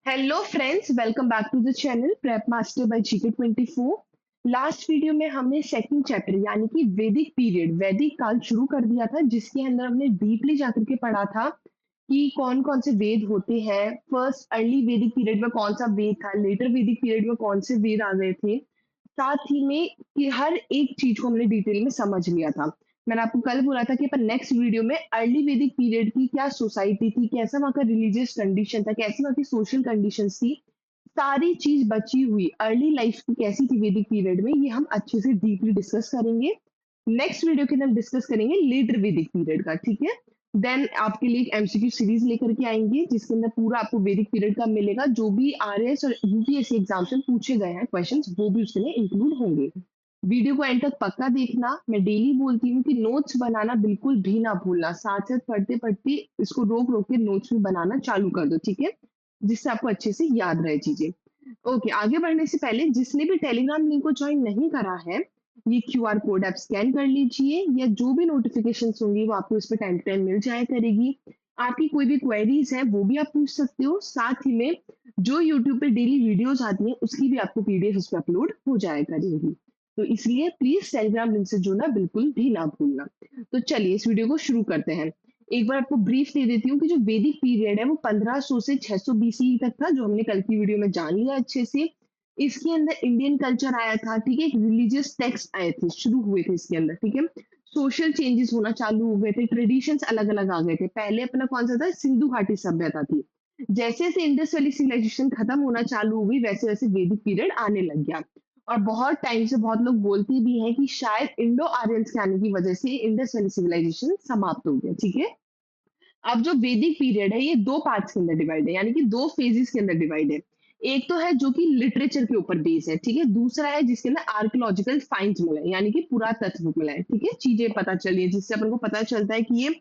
Hello friends, welcome back to the channel prep master by GK 24। Last video में हमने second chapter यानी कि वैदिक पीरियड वैदिक काल शुरू कर दिया था, जिसके अंदर हमने डीपली जाकर के पढ़ा था कि कौन कौन से वेद होते हैं। फर्स्ट अर्ली वैदिक पीरियड में कौन सा वेद था, लेटर वैदिक पीरियड में कौन से वेद आ गए थे। साथ ही में कि हर एक चीज को हमने डिटेल में समझ लिया था। मैंने आपको कल बोला था कि अपन नेक्स्ट वीडियो में अर्ली वैदिक पीरियड की क्या सोसाइटी थी, कैसा वहाँ का रिलीजियस कंडीशन था, कैसी वहाँ की सोशल कंडीशंस थी, सारी चीज बची हुई अर्ली लाइफ की कैसी थी वैदिक पीरियड में, ये हम अच्छे से डीपली डिस्कस करेंगे। नेक्स्ट वीडियो के अंदर हम डिस्कस करेंगे लेटर वैदिक पीरियड का, ठीक है। देन आपके लिए एक एमसीक्यू सीरीज लेकर के आएंगे, जिसके अंदर पूरा आपको वैदिक पीरियड का मिलेगा। जो भी आरएस और यूपीएससी एग्जाम से पूछे गए हैं क्वेश्चंस, वो भी उसके लिए इंक्लूड होंगे। वीडियो को एंड तक पक्का देखना। मैं डेली बोलती हूँ कि नोट्स बनाना बिल्कुल भी ना भूलना, साथ साथ पढ़ते पढ़ते इसको रोक रोक के नोट्स भी बनाना चालू कर दो, ठीक है, जिससे आपको अच्छे से याद रहे चीजें। ओके, आगे बढ़ने से पहले जिसने भी टेलीग्राम लिंक को ज्वाइन नहीं करा है, ये क्यूआर कोड आप स्कैन कर लीजिए, या जो भी नोटिफिकेशन होंगी वो आपको इस पर टाइम टू टाइम मिल जाया करेगी। आपकी कोई भी क्वेरीज है वो भी आप पूछ सकते हो। साथ ही में जो यूट्यूब पे डेली वीडियोस आती हैं उसकी भी आपको पीडीएफ उस पर अपलोड हो जाया करेगी। तो इसलिए प्लीज टेलीग्राम लिंक से जुड़ना बिल्कुल भी ना भूलना। तो चलिए इस वीडियो को शुरू करते हैं। एक बार आपको ब्रीफ दे देती हूँ कि जो वैदिक पीरियड है वो 1500 से 600 बीसी तक था, जो हमने कल की वीडियो में जान लिया अच्छे से। इसके अंदर इंडियन कल्चर आया था, ठीक है, एक रिलीजियस टेक्स्ट आए थे, शुरू हुए थे इसके अंदर, ठीक है। सोशल चेंजेस होना चालू हो गए थे, ट्रेडिशंस अलग अलग आ गए थे। पहले अपना कौन सा था, सिंधु घाटी सभ्यता थी। जैसे जैसे इंडस वैली सिविलाइजेशन खत्म होना चालू हुई, वैसे वैसे वैदिक पीरियड आने लग गया। और बहुत टाइम से बहुत लोग बोलते भी हैं कि शायद इंडो आर्यंस के आने की वजह से इंडस वैली सिविलाइजेशन समाप्त हो गया, ठीक है। अब जो वैदिक पीरियड है ये दो पार्ट्स के अंदर डिवाइड है, यानी कि दो फेजेस के अंदर डिवाइड है। एक तो है जो कि लिटरेचर के ऊपर बेस है, ठीक है। दूसरा है जिसके अंदर आर्कियोलॉजिकल फाइंड्स मिले हैं, यानी कि पुरातत्व मिला है, ठीक है, चीजें पता चली है, जिससे अपन को पता चलता है कि ये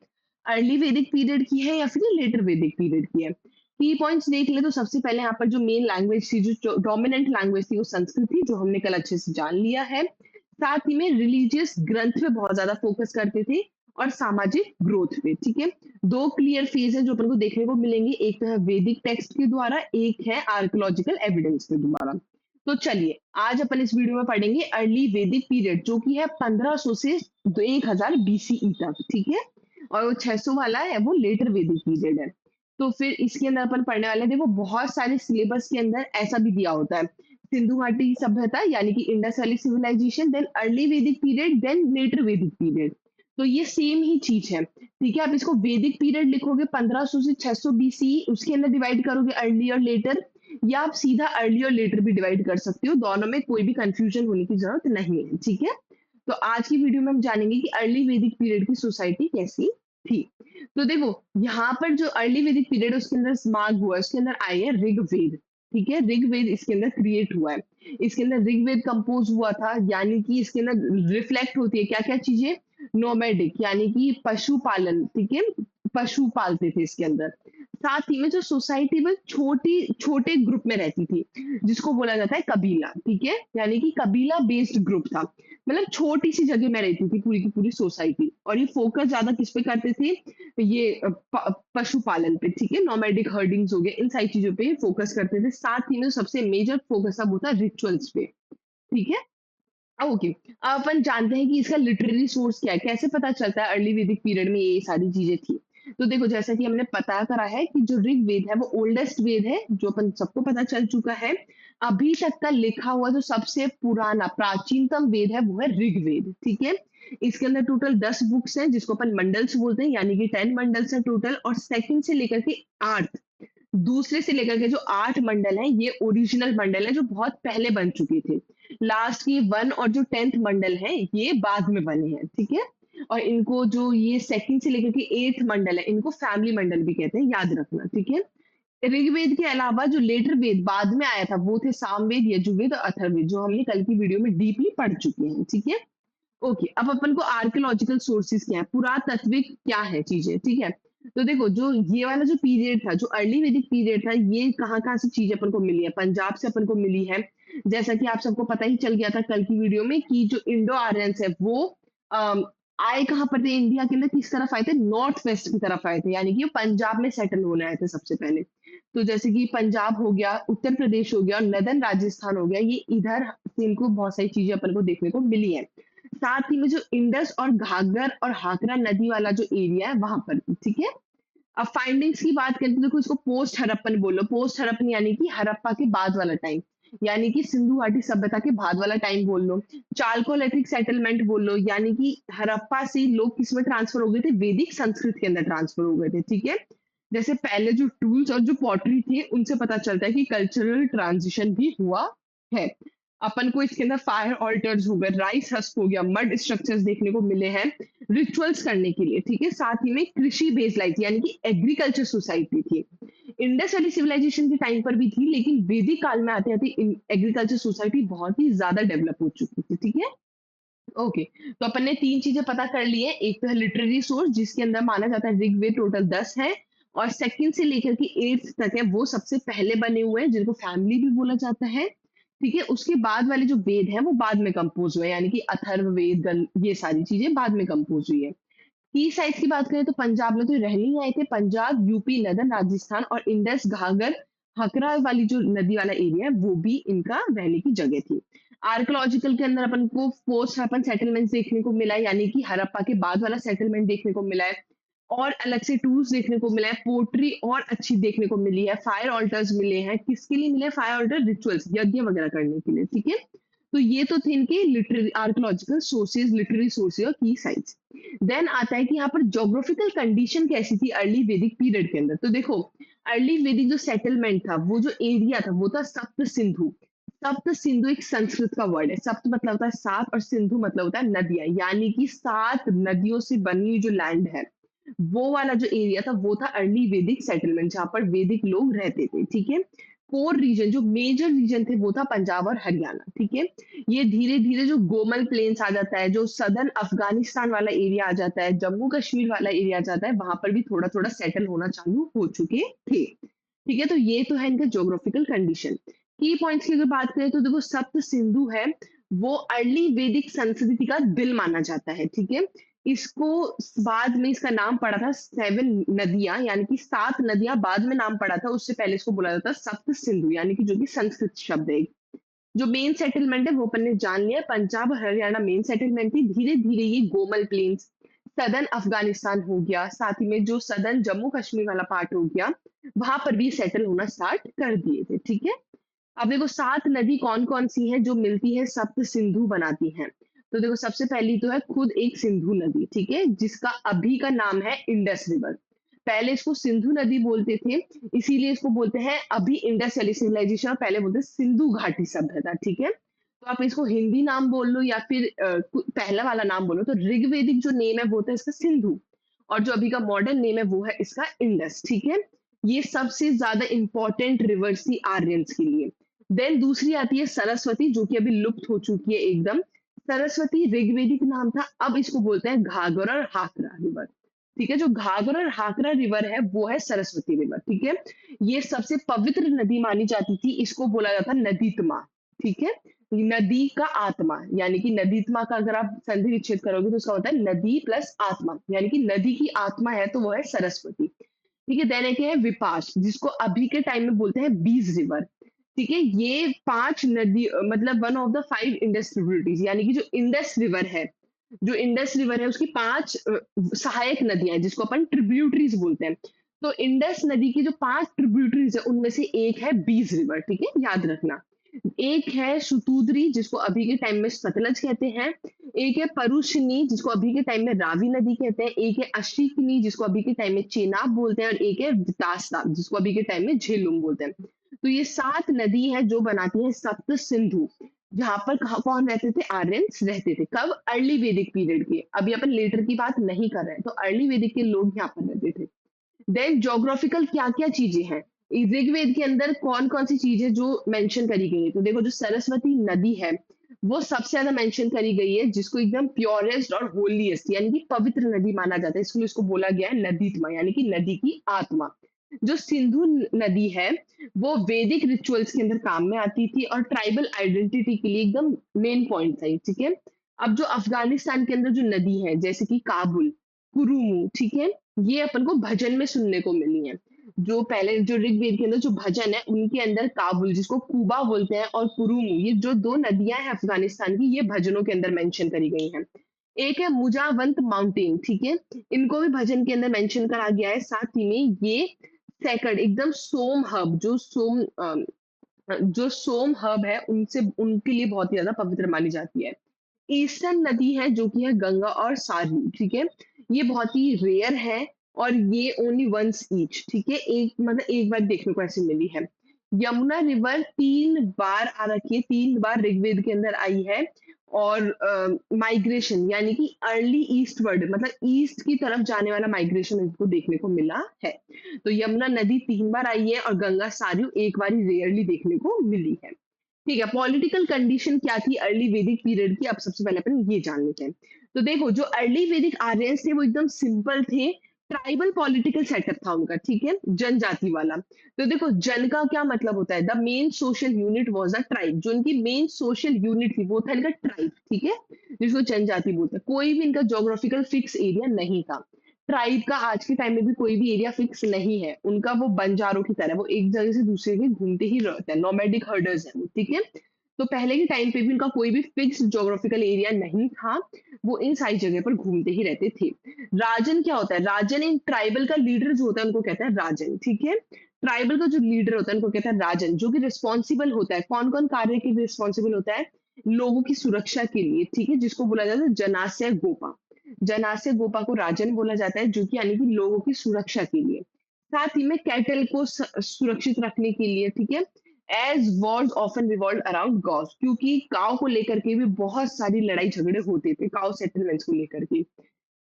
अर्ली वैदिक पीरियड की है या फिर लेटर वैदिक पीरियड की है। की पॉइंट्स देख ले तो सबसे पहले यहाँ पर जो मेन लैंग्वेज थी, जो डोमिनेंट लैंग्वेज थी, वो संस्कृत थी, जो हमने कल अच्छे से जान लिया है। साथ ही में रिलीजियस ग्रंथ पे बहुत ज्यादा फोकस करते थे, और सामाजिक ग्रोथ पे, ठीक है। दो क्लियर फेज है जो अपन को देखने को मिलेंगे, एक तो है वैदिक टेक्स्ट के द्वारा, एक है आर्कियोलॉजिकल एविडेंस के द्वारा। तो चलिए आज अपन इस वीडियो में पढ़ेंगे अर्ली वैदिक पीरियड, जो कि है 1500 से 1000 बीसीई तक, ठीक है। और वो 600 वाला है वो लेटर वैदिक पीरियड है। तो फिर इसके अंदर अपन पढ़ने वाले हैं, देखो बहुत सारे सिलेबस के अंदर ऐसा भी दिया होता है, सिंधु घाटी सभ्यता यानी कि Indus valley civilisation, then early Vedic period, then later Vedic period. तो ये सेम ही चीज है, ठीक है। आप इसको वैदिक पीरियड लिखोगे 1500 से 600 बीसी, उसके अंदर डिवाइड करोगे अर्ली और लेटर, या आप सीधा अर्ली और लेटर भी डिवाइड कर सकते हो, दोनों में कोई भी कंफ्यूजन होने की जरूरत नहीं है, ठीक है। तो आज की वीडियो में हम जानेंगे कि अर्ली वैदिक पीरियड की सोसाइटी कैसी थी। तो देखो यहाँ पर जो अर्ली वैदिक पीरियड है उसके अंदर स्मार्ट हुआ है, उसके अंदर आई है ऋग्वेद, ठीक है। ऋग्वेद इसके अंदर क्रिएट हुआ है। इसके अंदर ऋग्वेद कंपोज हुआ था, यानी कि इसके अंदर रिफ्लेक्ट होती है क्या क्या चीजें, नोमैडिक यानी कि पशुपालन, ठीक है, पशु पालते थे इसके अंदर। साथ ही में जो सोसाइटी में छोटी छोटे ग्रुप में रहती थी, जिसको बोला जाता है कबीला, ठीक है, यानी कि कबीला बेस्ड ग्रुप था। मतलब छोटी सी जगह में रहती थी पूरी की पूरी सोसाइटी, और ये फोकस ज्यादा किस पे करते थे, ये पशुपालन पे, ठीक है, नोमैडिक हर्डिंग्स हो गए, इन सारी चीजों पे फोकस करते थे। साथ ही में सबसे मेजर फोकस अब होता है रिचुअल्स पे, ठीक है। ओके, अब अपन जानते हैं कि इसका लिटरेरी सोर्स क्या है, कैसे पता चलता है अर्ली वैदिक पीरियड में ये सारी चीजें थी। तो देखो जैसा कि हमने पता करा है कि जो ऋग्वेद है वो ओल्डेस्ट वेद है, जो अपन सबको पता चल चुका है। अभी तक का लिखा हुआ जो सबसे पुराना प्राचीनतम वेद है वो है ऋग्वेद, ठीक है। इसके अंदर टोटल 10 बुक्स हैं, जिसको अपन मंडल्स बोलते हैं, यानी कि 10 मंडल्स है टोटल। और सेकंड से लेकर के 8, दूसरे से लेकर के जो 8 मंडल हैं ये ओरिजिनल मंडल है, जो बहुत पहले बन चुके थे। लास्ट की 1 और जो 10th मंडल है ये बाद में बने हैं, ठीक है। और इनको जो ये सेकंड से लेकर के 8th मंडल है, इनको फैमिली मंडल भी कहते हैं, याद रखना, ठीक है। ऋग्वेद के अलावा जो लेटर वेद बाद में आया था वो थे सामवेद, यजुर्वेद और अथर्ववेद, जो हमने कल की वीडियो में डीपली पढ़ चुके हैं, ठीक है। ओके, अब अपन को आर्कियोलॉजिकल सोर्सेज क्या है, पुरातात्विक क्या है चीजें, ठीक है। तो देखो जो ये वाला जो पीरियड था, जो अर्ली वैदिक पीरियड था, ये कहाँ कहाँ से चीजें अपन को मिली है, पंजाब से अपन को मिली है। जैसा कि आप सबको पता ही चल गया था कल की वीडियो में कि जो इंडो आर्यंस है वो आए कहाँ पर थे इंडिया के अंदर, किस तरफ आए थे, नॉर्थ वेस्ट की तरफ आए थे, यानी कि वो पंजाब में सेटल होने आए थे सबसे पहले। तो जैसे कि पंजाब हो गया, उत्तर प्रदेश हो गया और नदर्न राजस्थान हो गया, ये इधर से इनको बहुत सारी चीजें अपन को देखने को मिली है। साथ ही में जो इंडस और घाघर और हाकरा नदी वाला जो एरिया है वहां पर भी, ठीक है। अब फाइंडिंग्स की बात करें तो देखो इसको पोस्ट हड़प्पन बोलो। पोस्ट हड़प्पन यानी कि हड़प्पा के बाद वाला टाइम, यानी कि सिंधु घाटी सभ्यता के बाद वाला टाइम बोल लो। चालकोलिथिक सेटलमेंट बोल लो, यानी कि हड़प्पा से लोग किसमें ट्रांसफर हो गए थे, वैदिक संस्कृत के अंदर ट्रांसफर हो गए थे, ठीक है। जैसे पहले जो टूल्स और जो पॉटरी थे उनसे पता चलता है कि कल्चरल ट्रांजिशन भी हुआ है। अपन को इसके अंदर फायर ऑल्टर्स हो गए, राइस हस्क हो गया, मड स्ट्रक्चर्स देखने को मिले हैं रिचुअल्स करने के लिए, ठीक है। साथ ही में कृषि बेस्ड लाइफ यानी कि एग्रीकल्चर सोसाइटी थी। इंडस वैली सिविलाइजेशन के टाइम पर भी थी, लेकिन वैदिक काल में आते आते एग्रीकल्चर सोसाइटी बहुत ही ज्यादा डेवलप हो चुकी थी, ठीक है। ओके, तो अपन ने 3 चीज़ें पता कर ली हैं। एक तो है लिटरेरी सोर्स जिसके अंदर माना जाता है ऋग्वेद टोटल 10 है और 2nd से लेकर के 8th तक है वो सबसे पहले बने हुए हैं जिनको फैमिली भी बोला जाता है। ठीक है? उसके बाद वाले जो वेद हैं वो बाद में कंपोज़ हुए हैं, यानी कि अथर्ववेद, गण ये सारी चीज़ें बाद में कंपोज़ हुई है। की साइड की बात करें तो पंजाब में तो रहने ही आए थे। पंजाब, यूपी, नदर्न राजस्थान और इंडस घाघर हकरा वाली जो नदी वाला एरिया है वो भी इनका रहने की जगह थी। आर्कोलॉजिकल के अंदर अपन को पोस्ट हड़प्पन सेटलमेंट्स देखने को मिला है, यानी कि हड़प्पा के बाद वाला सेटलमेंट देखने को मिला है और अलग से टूल्स देखने को मिला है, पोट्री और अच्छी देखने को मिली है, फायर ऑल्टर्स मिले हैं। किसके लिए मिले फायर ऑल्टर, रिचुअल्स यज्ञ वगैरह करने के लिए, ठीक है। तो ये तो थे इनके literary archaeological sources, literary sources और की साइट्स। देन आता है कि यहाँ पर ज्योग्राफिकल कंडीशन कैसी थी अर्ली वैदिक पीरियड के अंदर। तो देखो अर्ली वैदिक जो सेटलमेंट था, वो जो एरिया था वो था सप्त सिंधु। सप्त सिंधु एक संस्कृत का वर्ड है। सप्त मतलब होता है 7 और सिंधु मतलब होता है नदियां, यानी कि 7 नदियों से बनी हुई जो लैंड है वो वाला जो एरिया था वो था अर्ली वैदिक सेटलमेंट, जहाँ पर वैदिक लोग रहते थे, ठीक है। कोर रीजन जो मेजर रीजन थे वो था पंजाब और हरियाणा, ठीक है। ये धीरे धीरे जो गोमल प्लेन्स आ जाता है, जो सदर्न अफगानिस्तान वाला एरिया आ जाता है, जम्मू कश्मीर वाला एरिया आ जाता है, वहां पर भी थोड़ा थोड़ा सेटल होना चालू हो चुके थे, ठीक है। तो ये तो है इनका ज्योग्राफिकल कंडीशन। की पॉइंट्स की अगर बात करें तो देखो सप्त सिंधु है वो अर्ली वैदिक संस्कृति का दिल माना जाता है, ठीक है। इसको बाद में इसका नाम पड़ा था 7 नदियां, यानी कि 7 नदियां बाद में नाम पड़ा था, उससे पहले इसको बोला जाता सप्त सिंधु, यानी कि जो कि संस्कृत शब्द है। जो मेन सेटलमेंट है वो अपन ने जान लिया, पंजाब और हरियाणा मेन सेटलमेंट थी। धीरे धीरे ये गोमल प्लेन्स, सदर्न अफगानिस्तान हो गया, साथ ही में जो सदर्न जम्मू कश्मीर वाला पार्ट हो गया, वहां पर भी सेटल होना स्टार्ट कर दिए थे, ठीक है। अब देखो 7 नदी कौन-कौन सी हैं जो मिलती है सप्त सिंधु बनाती हैं। तो देखो सबसे पहली तो है खुद एक सिंधु नदी, ठीक है, जिसका अभी का नाम है इंडस रिवर। पहले इसको सिंधु नदी बोलते थे, इसीलिए इसको बोलते हैं अभी इंडस वैली सिविलाइजेशन, और पहले बोलते सिंधु घाटी सभ्यता, ठीक है। तो आप इसको हिंदी नाम बोल लो या फिर पहला वाला नाम बोलो, तो ऋग्वेदिक जो नेम है वो होता है इसका सिंधु और जो अभी का मॉडर्न नेम है वो है इसका इंडस, ठीक है। ये सबसे ज्यादा इंपॉर्टेंट रिवर्स थी आर्यंस के लिए। देन दूसरी आती है सरस्वती, जो कि अभी लुप्त हो चुकी है एकदम। सरस्वती ऋग्वेदिक नाम था, अब इसको बोलते हैं घाघर और हाकरा रिवर, ठीक है। जो घाघर और हाकरा रिवर है वो है सरस्वती रिवर, ठीक है। ये सबसे पवित्र नदी मानी जाती थी, इसको बोला जाता नदीतमा, ठीक है। नदी का आत्मा, यानी कि नदीतमा का अगर आप संधि विच्छेद करोगे तो उसका होता है नदी प्लस आत्मा, यानी कि नदी की आत्मा है तो वो है सरस्वती, ठीक है। देन एक है विपाश, जिसको अभी के टाइम में बोलते हैं बीज रिवर, ठीक है। ये 5 नदी मतलब one of the 5 Indus tributaries, यानी कि जो इंडस रिवर है, जो इंडस रिवर है उसकी 5 सहायक नदियां हैं जिसको अपन ट्रिब्यूटरीज बोलते हैं। तो इंडस नदी की जो 5 ट्रिब्यूटरीज है उनमें से एक है बीज रिवर, ठीक है, याद रखना। एक है शुतुद्री जिसको अभी के टाइम में सतलज कहते हैं, एक है परुशनी जिसको अभी के टाइम में रावी नदी कहते हैं, एक है अशिकनी जिसको अभी के टाइम में चेनाब बोलते हैं और एक है वितासता जिसको अभी के टाइम में झेलुम बोलते हैं। तो ये 7 नदी है जो बनाती है सप्त सिंधु, जहां पर कौन रहते थे, आर्यंस रहते थे। कब, अर्ली वैदिक पीरियड के, अभी अपन लेटर की बात नहीं कर रहे हैं, तो अर्ली वैदिक के लोग यहाँ पर रहते थे। देन ज्योग्राफिकल क्या क्या चीजें हैं ऋग्वेद के अंदर, कौन कौन सी चीजें जो मेंशन करी गई है। तो देखो जो सरस्वती नदी है वो सबसे ज्यादा मेंशन करी गई है, जिसको एकदम प्योरेस्ट और होलीएस्ट यानी कि पवित्र नदी माना जाता है, इसलिए इसको बोला गया है नदीत्मा, यानी कि नदी की आत्मा। जो सिंधु नदी है वो वैदिक रिचुअल्स के अंदर काम में आती थी और ट्राइबल आइडेंटिटी के लिए एकदम मेन पॉइंट था, ठीक है। अब जो अफगानिस्तान के अंदर जो नदी है जैसे कि काबुल, कुरुमु, ठीक है, ये अपन को भजन में सुनने को मिली है। जो पहले जो ऋग्वेद के अंदर जो भजन है उनके अंदर काबुल जिसको कुबा बोलते हैं और कुरुमु, ये जो दो नदियां हैं अफगानिस्तान की, ये भजनों के अंदर मेंशन करी गई हैं। एक है मुजावंत माउंटेन, ठीक है, इनको भी भजन के अंदर मेंशन करा गया है। साथ ही में ये सेकंड एकदम सोम हब जो सोम हब है उनसे उनके लिए बहुत ही ज्यादा पवित्र मानी जाती है। ईस्टर्न नदी है जो कि है गंगा और सारनी, ठीक है, ये बहुत ही रेयर है और ये ओनली वंस ईच, ठीक है, एक मतलब एक बार देखने को ऐसी मिली है। यमुना रिवर 3 बार आ रखी है, 3 बार ऋग्वेद के अंदर आई है। और माइग्रेशन यानी कि अर्ली ईस्टवर्ड मतलब ईस्ट की तरफ जाने वाला माइग्रेशन इनको देखने को मिला है। तो यमुना नदी 3 बार आई है और गंगा सारियू एक बार ही रेयरली देखने को मिली है। ठीक है, पॉलिटिकल कंडीशन क्या थी अर्ली वैदिक पीरियड की, अब सबसे पहले अपन ये जान लेते हैं। तो देखो जो अर्ली वैदिक आर्यंस थे वो एकदम सिंपल थे, ट्राइबल पॉलिटिकल सेटअप था उनका, ठीक है, जनजाति वाला। तो देखो जन का क्या मतलब होता है, the main social unit was a tribe, जो इनकी मेन सोशल यूनिट थी वो था इनका ट्राइब, ठीक है, जिसको जनजाति बोलते हैं। कोई भी इनका ज्योग्राफिकल फिक्स एरिया नहीं था। ट्राइब का आज के टाइम में भी कोई भी एरिया फिक्स नहीं है उनका, वो बंजारों की तरह वो एक जगह से दूसरे जगह घूमते ही रहते हैं, नोमैडिक हर्डर्स हैं वो, ठीक है। तो पहले के टाइम पे भी उनका कोई भी फिक्स ज्योग्राफिकल एरिया नहीं था, वो इन सारी जगह पर घूमते ही रहते थे। राजन क्या होता है, राजन इन ट्राइबल का लीडर जो होता है उनको कहते हैं राजन, ठीक है। ट्राइबल का जो लीडर होता है उनको कहते हैं राजन, जो कि रिस्पॉन्सिबल होता है, कौन कौन कार्य के रिस्पॉन्सिबल होता है, लोगों की सुरक्षा के लिए, ठीक है, जिसको बोला जाता है जनास्य गोपा। जनास्य गोपा को राजन बोला जाता है, जो कि यानी कि लोगों की सुरक्षा के लिए। साथ ही में कैटल को सुरक्षित रखने के लिए, ठीक है, as wars often revolve around cows, क्योंकि काव को लेकर के भी बहुत सारी लड़ाई झगड़े होते थे काव सेटलमेंट्स को लेकर के।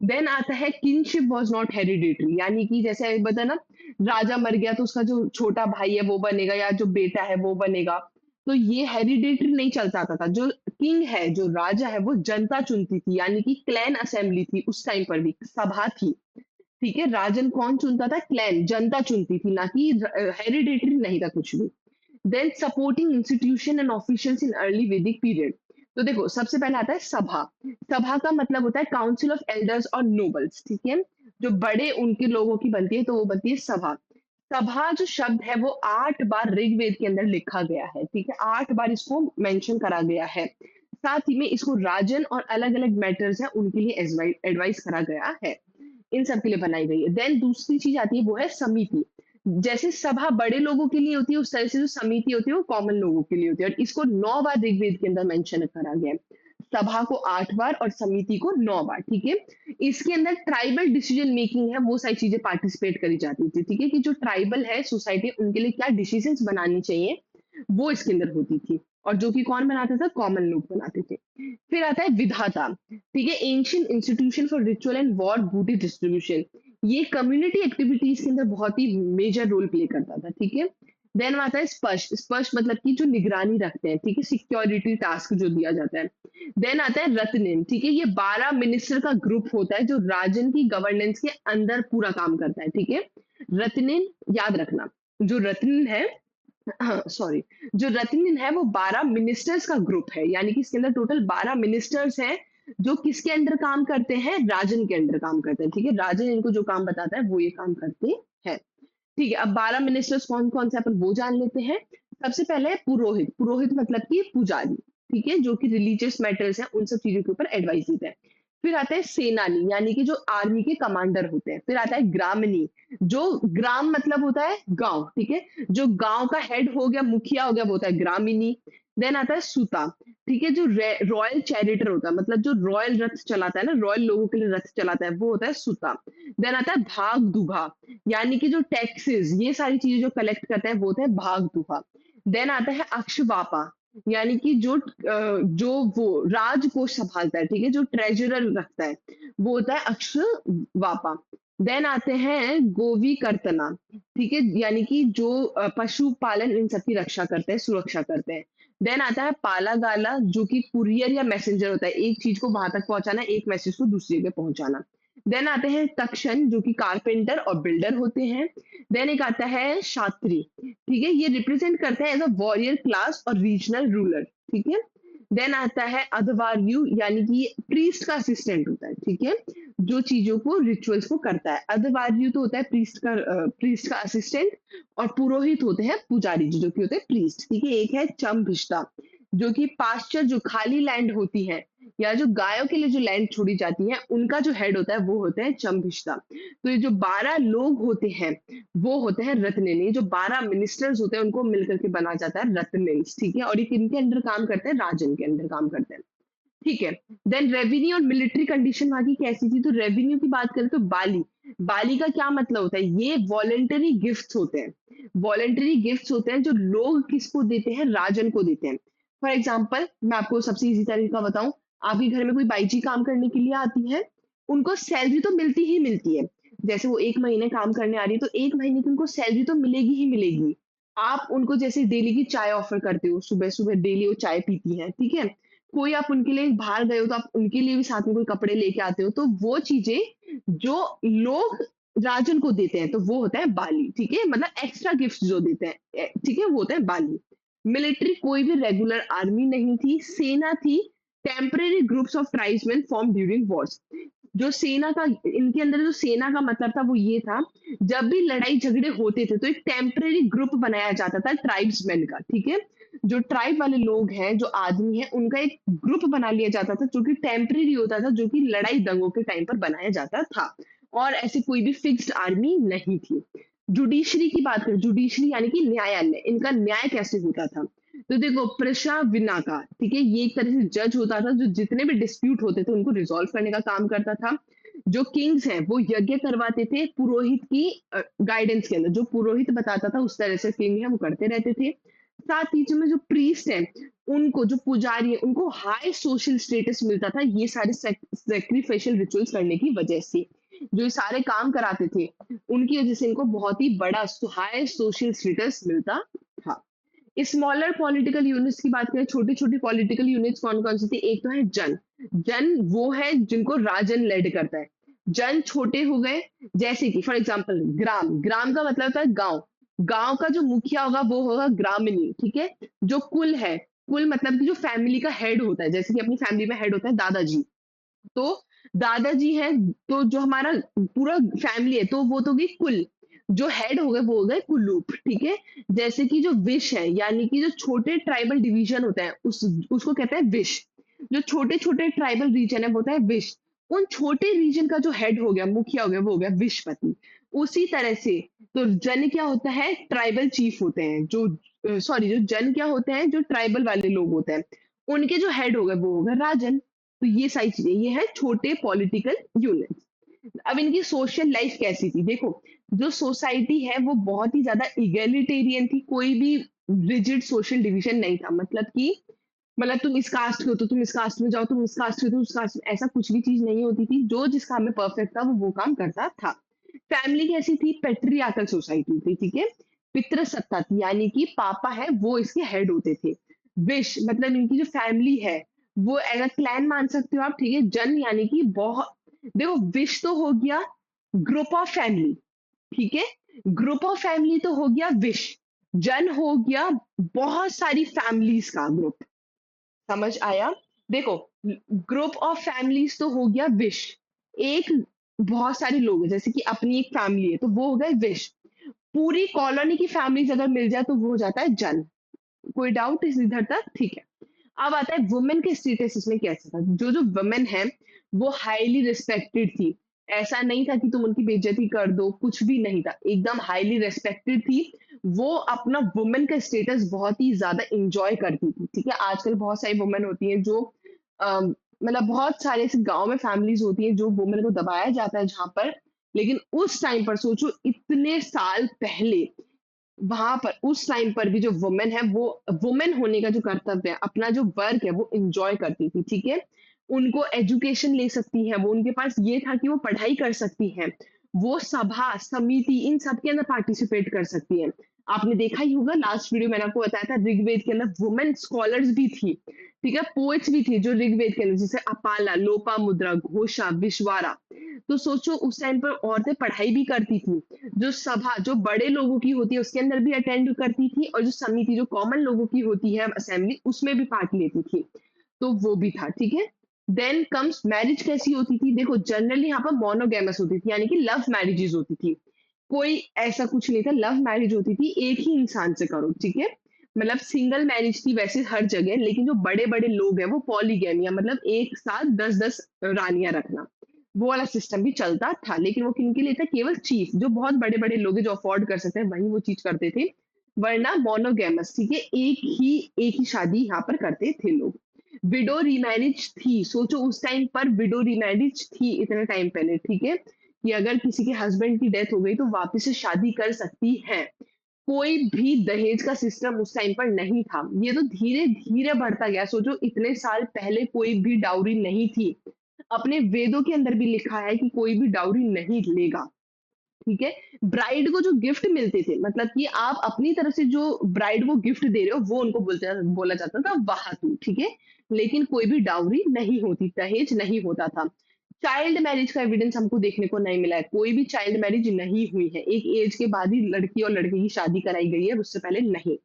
देन आता है किंगशिप वाज नॉट हेरिडिटरी, यानी कि जैसे एक बता ना, राजा मर गया तो उसका जो छोटा भाई है वो बनेगा या जो बेटा है वो बनेगा, तो ये हेरिडिटरी नहीं चलता था। जो किंग है, जो राजा है, वो जनता चुनती थी, यानी कि क्लैन असेंबली थी उस टाइम पर भी, सभा थी, ठीक है। राजन कौन चुनता था, क्लैन, जनता चुनती थी, ना कि हेरिडेटरी नहीं था कुछ भी। Then supporting institution and officials in early Vedic period. तो देखो सबसे पहले आता है सभा। सभा का मतलब होता है काउंसिल ऑफ एल्डर्स और नोबल्स, ठीक है, जो बड़े उनके लोगों की बनती है तो वो बनती है सभा। सभा जो शब्द है वो 8 बार ऋग्वेद के अंदर लिखा गया है, ठीक है, 8 बार इसको मेंशन करा गया है। साथ ही में इसको राजन और अलग अलग मैटर्स है उनके लिए एडवाइस करा गया है, इन सब के लिए बनाई गई है। देन दूसरी चीज आती है वो है समिति। जैसे सभा बड़े लोगों के लिए होती है, उस तरह से जो समिति होती है वो कॉमन लोगों के लिए होती है, और इसको 9 बार ऋग्वेद के अंदर मेंशन करा गया है। सभा को 8 बार और समिति को 9 बार, ठीक है। इसके अंदर ट्राइबल डिसीजन मेकिंग है, वो सारी चीजें पार्टिसिपेट करी जाती थी, ठीक है, कि जो ट्राइबल है सोसाइटी उनके लिए क्या डिसीजंस बनानी चाहिए वो इसके अंदर होती थी, और जो कि कौन बनाता था, कॉमन लोग बनाते थे। फिर आता है विधाता, ठीक है, ancient institution for ritual and war बूटी डिस्ट्रीब्यूशन, ये कम्युनिटी एक्टिविटीज के अंदर बहुत ही मेजर रोल प्ले करता था, ठीक है। देन आता है स्पष्ट, स्पष्ट मतलब कि जो निगरानी रखते हैं, ठीक है, सिक्योरिटी टास्क जो दिया जाता है। देन आता है रत्निन, ठीक है, ये 12 मिनिस्टर का ग्रुप होता है जो राजन की गवर्नेंस के अंदर पूरा काम करता है, ठीक है। रत्निन याद रखना, जो रत्निन है, सॉरी, जो रत्निन है वो 12 मिनिस्टर्स का ग्रुप है, यानी कि इसके अंदर टोटल 12 मिनिस्टर्स हैं, जो किसके अंडर काम करते हैं, राजन के अंडर काम करते हैं, ठीक है, राजन इनको जो काम बताता है वो ये काम करते हैं। ठीक है, अब 12 मिनिस्टर्स कौन कौन से अपन वो जान लेते हैं। सबसे पहले है पुरोहित, पुरोहित मतलब कि पुजारी, ठीक है, जो कि रिलीजियस मैटर्स है उन सब चीजों के ऊपर एडवाइस देता है। फिर आता है सेनानी, यानी कि जो आर्मी के कमांडर होते हैं। फिर आता है ग्रामनी, जो ग्राम मतलब होता है गांव, ठीक है, जो गांव का हेड हो गया, मुखिया हो गया, वो होता है ग्रामिनी। देन आता है सुता, ठीक है, जो रॉयल चैरिटर होता है, मतलब जो रॉयल रथ चलाता है ना, रॉयल लोगों के लिए रथ चलाता है, वो होता है सुता। देन आता है भाग दुघा, यानी कि जो टैक्सेस ये सारी चीजें जो कलेक्ट करते हैं वो होते हैं भाग दुहा। देन आता है अक्षवापा, यानी कि जो वो राजकोष संभालता है, ठीक है, जो ट्रेजरर रखता है वो होता है अक्षवापा। देन आते हैं गोवी कर्तना, ठीक है, यानी कि जो पशुपालन इन सब की रक्षा करते हैं, सुरक्षा करते हैं। देन आता है पाला गाला, जो कि कुरियर या मैसेंजर होता है, एक चीज को वहां तक पहुंचाना, एक मैसेज को दूसरी जगह पहुंचाना। देन आते हैं तक्षण, जो कि कारपेंटर और बिल्डर होते हैं। देन एक आता है शास्त्री, ठीक है, ये रिप्रेजेंट करते हैं एज अ वॉरियर क्लास और रीजनल रूलर, ठीक है। देन आता है अधवार्यु, यानी कि प्रीस्ट का असिस्टेंट होता है, ठीक है, जो चीजों को रिचुअल्स को करता है। अधवार्यु तो होता है प्रीस्ट का असिस्टेंट, और पुरोहित होते हैं पुजारी जी, जो कि होते हैं प्रीस्ट, ठीक है। एक है चंभिष्ठा, जो कि पास्चर, जो खाली लैंड होती है या जो गायों के लिए जो लैंड छोड़ी जाती है, उनका जो हेड होता है वो होता है चंभिष्ठा। तो ये जो 12 लोग होते हैं वो होते हैं रत्नेल। ये जो 12 मिनिस्टर्स होते हैं उनको मिलकर के बना जाता है रत्नेल्स, ठीक है। और ये किनके अंडर काम करते हैं? राजन के अंडर काम करते हैं, ठीक है। देन रेवेन्यू और मिलिट्री कंडीशन वहां की कैसी थी? तो रेवेन्यू की बात करें तो बाली, बाली का क्या मतलब होता है? ये वॉलेंटरी गिफ्ट्स होते हैं, वॉलेंटरी गिफ्ट्स होते हैं जो लोग किसको देते हैं? राजन को देते हैं। फॉर एग्जाम्पल मैं आपको सबसे इजी तरीका बताऊं, आपके घर में कोई बाईजी काम करने के लिए आती है, उनको सैलरी तो मिलती ही मिलती है। जैसे वो 1 महीने काम करने आ रही है तो 1 महीने की उनको सैलरी तो मिलेगी ही मिलेगी। आप उनको जैसे डेली की चाय ऑफर करते हो, सुबह सुबह डेली वो चाय पीती है, ठीक है। कोई आप उनके लिए बाहर गए हो तो आप उनके लिए भी साथ में कोई कपड़े लेके आते हो, तो वो चीजें जो लोग राजन को देते हैं तो वो होता है बाली, ठीक है। मतलब एक्स्ट्रा गिफ्ट जो देते हैं, ठीक है, वो होता है बाली। मिलिट्री, कोई भी रेगुलर आर्मी नहीं थी, सेना थी, temporary groups of tribesman form during Wars. जो सेना का, इनके अंदर जो सेना का मतलब था वो ये था, जब भी लड़ाई झगड़े होते थे तो एक टेम्परेरी ग्रुप बनाया जाता था ट्राइब्समैन का, ठीक है। जो ट्राइब वाले लोग हैं, जो आदमी हैं, उनका एक ग्रुप बना लिया जाता था जो कि टेम्परेरी होता था, जो कि लड़ाई दंगों के टाइम पर बनाया जाता था। और ऐसी कोई भी फिक्स्ड आर्मी नहीं थी। जुडिशरी की बात करें, जुडिशरी यानी कि न्यायालय, इनका न्याय कैसे होता था? तो देखो, प्रशा विनाका, ठीक है, ये एक तरह से जज होता था जो जितने भी डिस्प्यूट होते थे उनको रिजॉल्व करने का काम करता था। जो किंग्स हैं वो यज्ञ करवाते थे पुरोहित की गाइडेंस के अंदर, जो पुरोहित बताता था उस तरह से किंग है वो करते रहते थे। साथ ही में जो प्रीस्ट है, उनको, जो पुजारी है, उनको हाई सोशल स्टेटस मिलता था ये सारे सेक्रीफिशियल रिचुअल्स करने की वजह से। जो ये सारे काम कराते थे उनकी वजह से इनको बहुत ही बड़ा हाई सोशल स्टेटस मिलता था। स्मॉलर पॉलिटिकल यूनिट्स की बात करें, छोटी छोटी पॉलिटिकल यूनिट्स कौन कौन सी थी? एक तो है जन, जन वो है जिनको राजन लेड करता है। जन छोटे हो गए, जैसे कि फॉर एग्जांपल ग्राम, ग्राम का मतलब होता है गांव, गांव का जो मुखिया होगा वो होगा ग्रामनी, ठीक है। जो कुल है, कुल मतलब कि जो फैमिली का हेड होता है, जैसे कि अपनी फैमिली में हेड होता है दादाजी, तो दादाजी है, तो जो हमारा पूरा फैमिली है तो वो तो होगी कुल, जो हेड हो गए वो हो गए कुलूप, ठीक है। जैसे कि जो विश है, यानी कि जो छोटे ट्राइबल डिवीजन होता है उसको कहते हैं विश। जो छोटे छोटे ट्राइबल रीजन है वो होता है विश। उन छोटे रीजन का जो हेड हो गया, मुखिया हो गया, वो हो गया विशपति। उसी तरह से तो जन क्या होता है? ट्राइबल चीफ होते हैं, जो सॉरी, जो जन क्या होते हैं? जो ट्राइबल वाले लोग होते हैं, उनके जो हेड हो गए वो हो गए राजन। तो ये सारी चीजें, ये है छोटे पॉलिटिकल यूनिट। अब इनकी सोशल लाइफ कैसी थी? देखो, जो सोसाइटी है वो बहुत ही ज्यादा इगैलिटेरियन थी, कोई भी रिजिड सोशल डिवीजन नहीं था। मतलब कि, मतलब तुम इस कास्ट के हो तो तुम इस कास्ट में जाओ, तुम इस कास्ट के हो तो उस कास्ट में, ऐसा कुछ भी चीज नहीं होती थी। जो जिस काम में परफेक्ट था वो काम करता था। फैमिली कैसी थी? पेट्रियार्कल सोसाइटी थी, ठीक है। पितृसत्ता थी, यानी कि पापा है वो इसके हेड होते थे। विश मतलब इनकी जो फैमिली है वो एज अ क्लैन मान सकते हो आप, ठीक है। जन यानी कि बहुत, देखो विश तो हो गया ग्रुप ऑफ फैमिली, ठीक है। ग्रुप ऑफ फैमिली तो हो गया विश। जन हो गया बहुत सारी फैमिलीज का ग्रुप। समझ आया? देखो, ग्रुप ऑफ फैमिलीज तो हो गया विश, एक बहुत सारे लोग हैं, जैसे कि अपनी एक फैमिली है तो वो हो गए विश। पूरी कॉलोनी की फैमिलीज अगर मिल जाए तो वो हो जाता है जन। कोई डाउट इस इधर तक? ठीक है। अब आता है वुमेन के स्टेटस इसमें कैसा था। जो जो वुमेन है वो हाईली रिस्पेक्टेड थी। ऐसा नहीं था कि तुम उनकी बेइज्जती कर दो, कुछ भी नहीं था, एकदम हाईली रिस्पेक्टेड थी। वो अपना वुमेन का स्टेटस बहुत ही ज्यादा इंजॉय करती थी, ठीक है। आजकल बहुत सारी वुमेन होती हैं जो मतलब बहुत सारे ऐसे गांव में फैमिलीज होती हैं जो वुमेन को दबाया जाता है जहां पर, लेकिन उस टाइम पर सोचो, इतने साल पहले वहां पर उस टाइम पर भी जो वुमेन है वो वुमेन होने का जो कर्तव्य है, अपना जो वर्क है वो एंजॉय करती थी, ठीक है। उनको एजुकेशन ले सकती है, वो उनके पास ये था कि वो पढ़ाई कर सकती हैं, वो सभा समिति इन सब के अंदर पार्टिसिपेट कर सकती है। आपने देखा ही होगा, लास्ट वीडियो मैंने आपको बताया था, ऋग्वेद के अंदर वुमेन स्कॉलर्स भी थी, ठीक है, पोएट्स भी थे जो ऋग्वेद के अंदर, जैसे अपाला, लोपा मुद्रा, घोषा, विश्वारा। तो सोचो उस टाइम पर औरतें पढ़ाई भी करती थी, जो सभा जो बड़े लोगों की होती है उसके अंदर भी अटेंड करती थी, और जो समिति जो कॉमन लोगों की होती है असेंबली, उसमें भी पार्ट लेती थी। तो वो भी था, ठीक है। देन कम्स मैरिज कैसी होती थी, देखो जनरली यहाँ पर मोनोगैमस होती थी, यानी कि लव मैरिजेस होती थी। कोई ऐसा कुछ नहीं था, लव मैरिज होती थी, एक ही इंसान से करो, ठीक है। मतलब सिंगल मैरिज थी वैसे हर जगह, लेकिन जो बड़े बड़े लोग हैं वो पॉलीगैमी, मतलब एक साथ 10-10 रानियां रखना, वो वाला सिस्टम भी चलता था। लेकिन वो किन के लिए था, केवल चीफ, जो बहुत बड़े बड़े लोग हैं जो अफोर्ड कर सकते हैं वही वो चीज करते थे। वरना मोनोगैमस, ठीक है, एक ही शादी यहाँ पर करते थे लोग। विडो रीमैरिज थी, सोचो उस टाइम पर विडो रीमैरिज थी इतने टाइम पहले, ठीक है, कि अगर किसी के हस्बैंड की डेथ हो गई तो वापस से शादी कर सकती है। कोई भी दहेज का सिस्टम उस टाइम पर नहीं था। ये तो धीरे धीरे बढ़ता गया, सोचो इतने साल पहले कोई भी डाउरी नहीं थी। अपने वेदों के अंदर भी लिखा है कि कोई भी डाउरी नहीं लेगा, ठीक है। ब्राइड को जो गिफ्ट मिलते थे, मतलब कि आप अपनी तरफ से जो ब्राइड को गिफ्ट दे रहे हो वो उनको बोला जाता था वहातू, ठीक है। लेकिन कोई भी डाउरी नहीं होती, दहेज नहीं होता था। चाइल्ड मैरिज का एविडेंस हमको देखने को नहीं मिला है, कोई भी चाइल्ड मैरिज नहीं हुई है। एक एज के बाद ही लड़की और लड़के की शादी कराई गई है, उससे पहले नहीं।